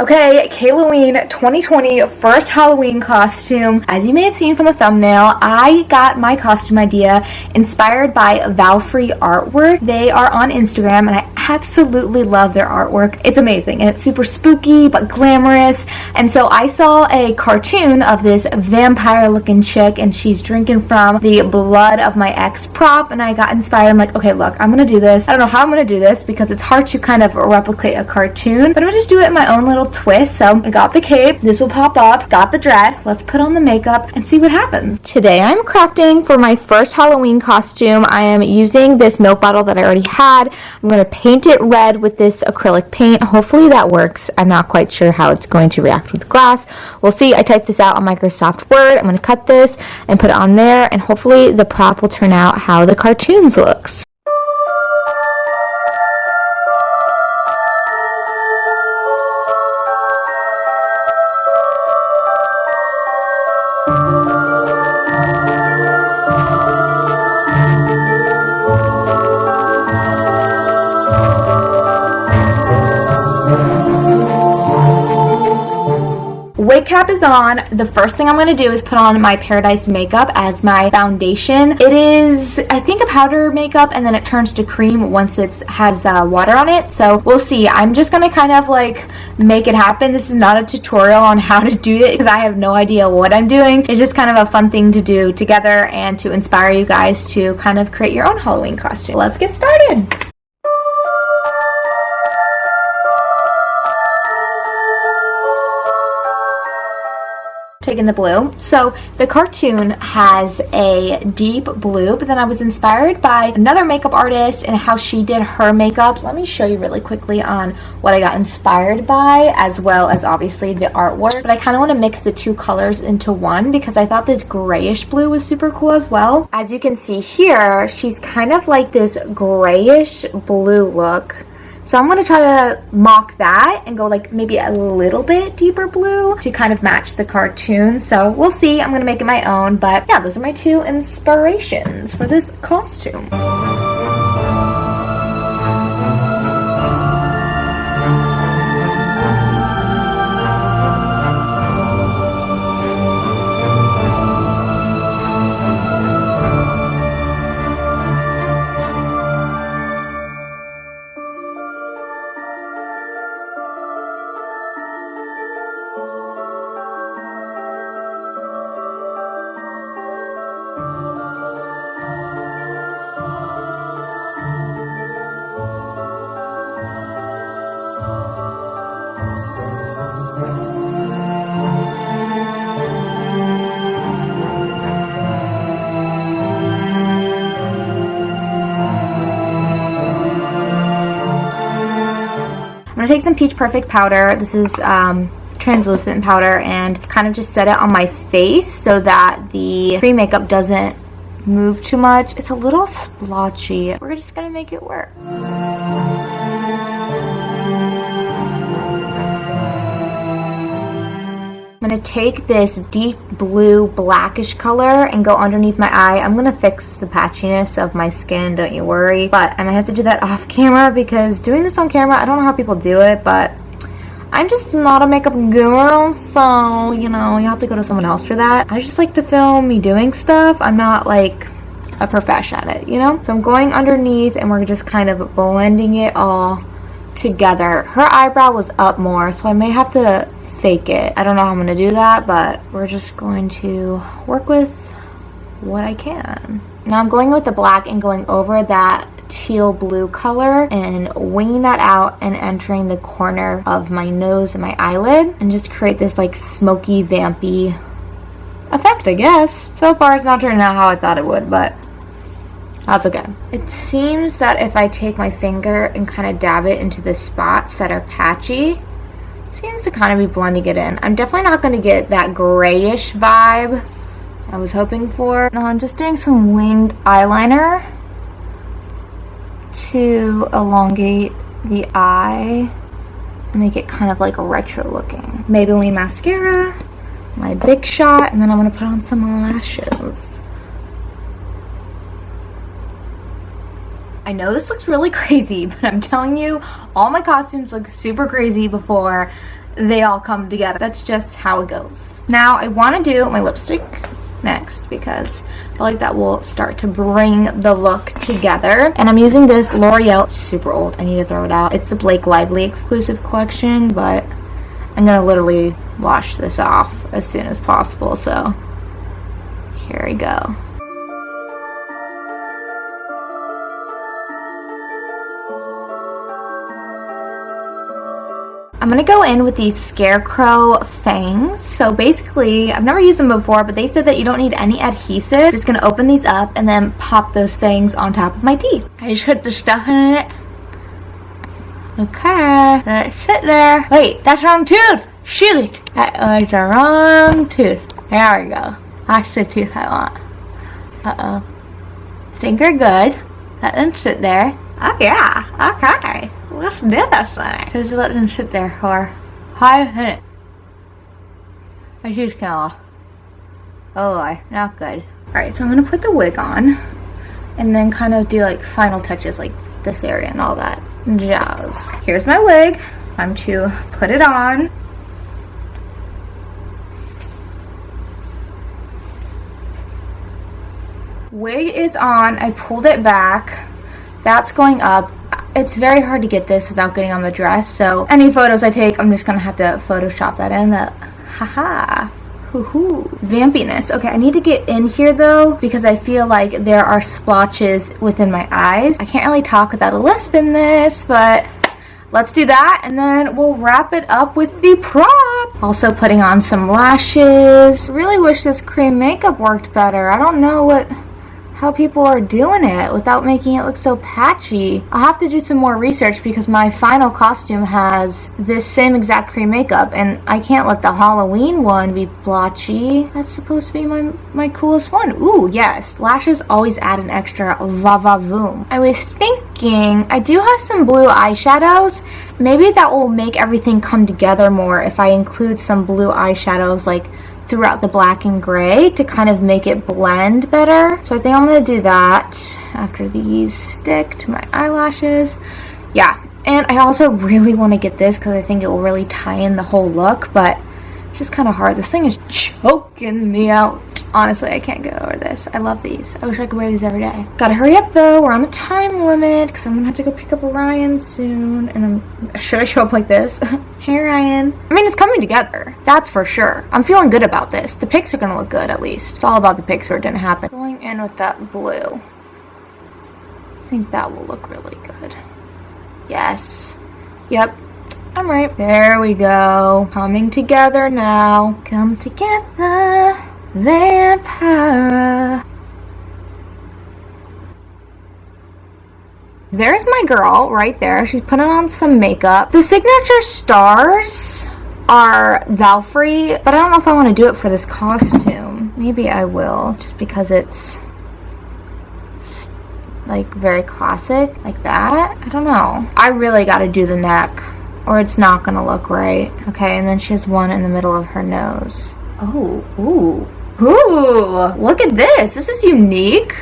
Okay, Halloween 2020 first Halloween costume. As you may have seen from the thumbnail, I got my costume idea inspired by Valfree artwork. They are on Instagram and I absolutely love their artwork. It's amazing and it's super spooky but glamorous. And so I saw a cartoon of this vampire looking chick and she's drinking from the blood of my ex prop, and I got inspired. I'm like, okay, look, I'm gonna do this. I don't know how I'm gonna do this because it's hard to kind of replicate a cartoon, but I'm gonna just do it in my own little twist. So I got the cape, this will pop up, got the dress, let's put on the makeup and see what happens. Today I'm crafting for my first Halloween costume. I am using this milk bottle that I already had. I'm going to paint it red with this acrylic paint. Hopefully that works. I'm not quite sure how it's going to react with glass. We'll see. I typed this out on Microsoft Word. I'm going to cut this and put it on there, and hopefully the prop will turn out how the cartoons looks. Wig cap is on. The first thing I'm going to do is put on my Paradise makeup as my foundation. It is, I think, a powder makeup and then it turns to cream once it has water on it. So we'll see. I'm just going to kind of like make it happen. This is not a tutorial on how to do it because I have no idea what I'm doing. It's just kind of a fun thing to do together and to inspire you guys to kind of create your own Halloween costume. Let's get started. Taking the blue. So the cartoon has a deep blue, but then I was inspired by another makeup artist and how she did her makeup. Let me show you really quickly on what I got inspired by, as well as obviously the artwork. But I kind of want to mix the two colors into one because I thought this grayish blue was super cool as well. As you can see here, she's kind of like this grayish blue look. So I'm going to try to mock that and go like maybe a little bit deeper blue to kind of match the cartoon. So we'll see. I'm going to make it my own. But yeah, those are my two inspirations for this costume. I'm gonna take some Peach Perfect powder. This is translucent powder, and kind of just set it on my face so that the cream makeup doesn't move too much. It's a little splotchy. We're just gonna make it work. I'm going to take this deep blue blackish color and go underneath my eye. I'm going to fix the patchiness of my skin, don't you worry. But I might have to do that off camera because doing this on camera, I don't know how people do it, but I'm just not a makeup guru, so, you know, you have to go to someone else for that. I just like to film me doing stuff. I'm not like a profession at it, you know? So I'm going underneath and we're just kind of blending it all together. Her eyebrow was up more, so I may have to fake it. I don't know how I'm gonna do that, but we're just going to work with what I can. Now I'm going with the black and going over that teal blue color and winging that out and entering the corner of my nose and my eyelid and just create this like smoky, vampy effect, I guess. So far it's not turning out how I thought it would, but that's okay. It seems that if I take my finger and kind of dab it into the spots that are patchy, seems to kind of be blending it in. I'm definitely not going to get that grayish vibe I was hoping for. Now I'm just doing some winged eyeliner to elongate the eye and make it kind of like retro looking. Maybelline mascara, my Big Shot, and then I'm going to put on some lashes. I know this looks really crazy, but I'm telling you, all my costumes look super crazy before they all come together. That's just how it goes. Now I want to do my lipstick next because I feel like that will start to bring the look together. And I'm using this L'Oreal, it's super old, I need to throw it out. It's the Blake Lively exclusive collection, but I'm gonna literally wash this off as soon as possible, so here we go. I'm gonna go in with these Scarecrow Fangs. So basically, I've never used them before, but they said that you don't need any adhesive. I'm just gonna open these up and then pop those fangs on top of my teeth. I just put the stuff in it. Okay, let it sit there. Wait, that's the wrong tooth. Shoot, that was the wrong tooth. There we go. That's the tooth I want. Uh-oh. Think we're good. Let them sit there. Oh yeah, okay. Let's do this thing. Just let them sit there for 5 minutes. My tooth came off. Oh boy, not good. Alright, so I'm gonna put the wig on and then kind of do like final touches like this area and all that jazz. Here's my wig. Time to put it on. Wig is on. I pulled it back. That's going up. It's very hard to get this without getting on the dress, so any photos I take, I'm just gonna have to Photoshop that in. Haha. Hoo-hoo. Vampiness. Okay, I need to get in here though, because I feel like there are splotches within my eyes. I can't really talk without a lisp in this, but let's do that, and then we'll wrap it up with the prop. Also putting on some lashes. Really wish this cream makeup worked better. I don't know how people are doing it without making it look so patchy. I'll have to do some more research because my final costume has this same exact cream makeup and I can't let the Halloween one be blotchy. That's supposed to be my coolest one. Ooh, yes. Lashes always add an extra va-va-voom. I was thinking I do have some blue eyeshadows. Maybe that will make everything come together more if I include some blue eyeshadows like throughout the black and gray to kind of make it blend better. So I think I'm gonna do that after these stick to my eyelashes. Yeah, and I also really want to get this because I think it will really tie in the whole look, but it's just kind of hard. This thing is choking me out. Honestly, I can't get over this. I love these. I wish I could wear these every day. Gotta hurry up though. We're on a time limit because I'm gonna have to go pick up Ryan soon. And should I show up like this? Hey Ryan. I mean, it's coming together. That's for sure. I'm feeling good about this. The pics are gonna look good at least. It's all about the pics or it didn't happen. Going in with that blue. I think that will look really good. Yes. Yep. I'm right. There we go. Coming together now. Come together. Vampire. There's my girl right there. She's putting on some makeup. The signature stars are Valkyrie, but I don't know if I want to do it for this costume. Maybe I will, just because it's like very classic, like that. I don't know. I really got to do the neck or it's not gonna look right. Okay, and then she has one in the middle of her nose. Oh, ooh. Ooh, look at this. This is unique.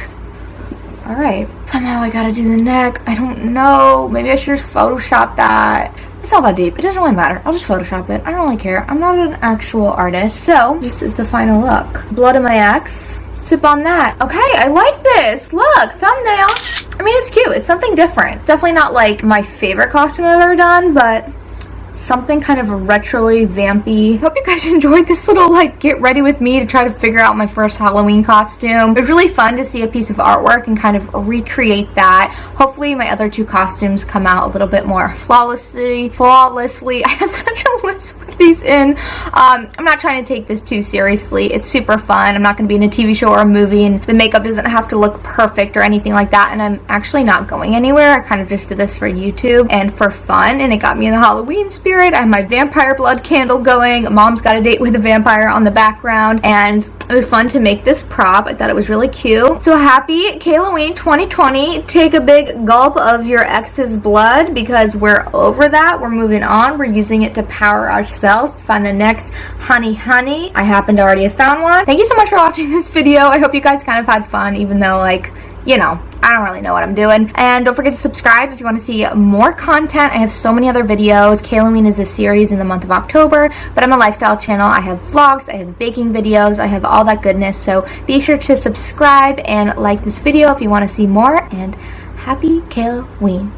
All right. Somehow I gotta do the neck. I don't know. Maybe I should just Photoshop that. It's not that deep. It doesn't really matter. I'll just Photoshop it. I don't really care. I'm not an actual artist. So this is the final look. Blood of my ex. Sip on that. Okay, I like this. Look, thumbnail. I mean, it's cute. It's something different. It's definitely not like my favorite costume I've ever done, but something kind of retro-y, vampy. Hope you guys enjoyed this little like get ready with me to try to figure out my first Halloween costume. It was really fun to see a piece of artwork and kind of recreate that. Hopefully my other two costumes come out a little bit more flawlessly. I have such a list with these in. I'm not trying to take this too seriously. It's super fun. I'm not going to be in a TV show or a movie and the makeup doesn't have to look perfect or anything like that, and I'm actually not going anywhere. I kind of just did this for YouTube and for fun, and it got me in the Halloween spirit. I have my vampire blood candle going. Mom's got a date with a vampire on the background, and it was fun to make this prop. I thought it was really cute. So happy Halloween 2020. Take a big gulp of your ex's blood because we're over that. We're moving on. We're using it to power ourselves to find the next honey. I happen to already have found one. Thank you so much for watching this video. I hope you guys kind of had fun, even though like, you know, I don't really know what I'm doing. And don't forget to subscribe if you want to see more content. I have so many other videos. Halloween is a series in the month of October, but I'm a lifestyle channel. I have vlogs, I have baking videos, I have all that goodness. So be sure to subscribe and like this video if you want to see more, and happy Halloween.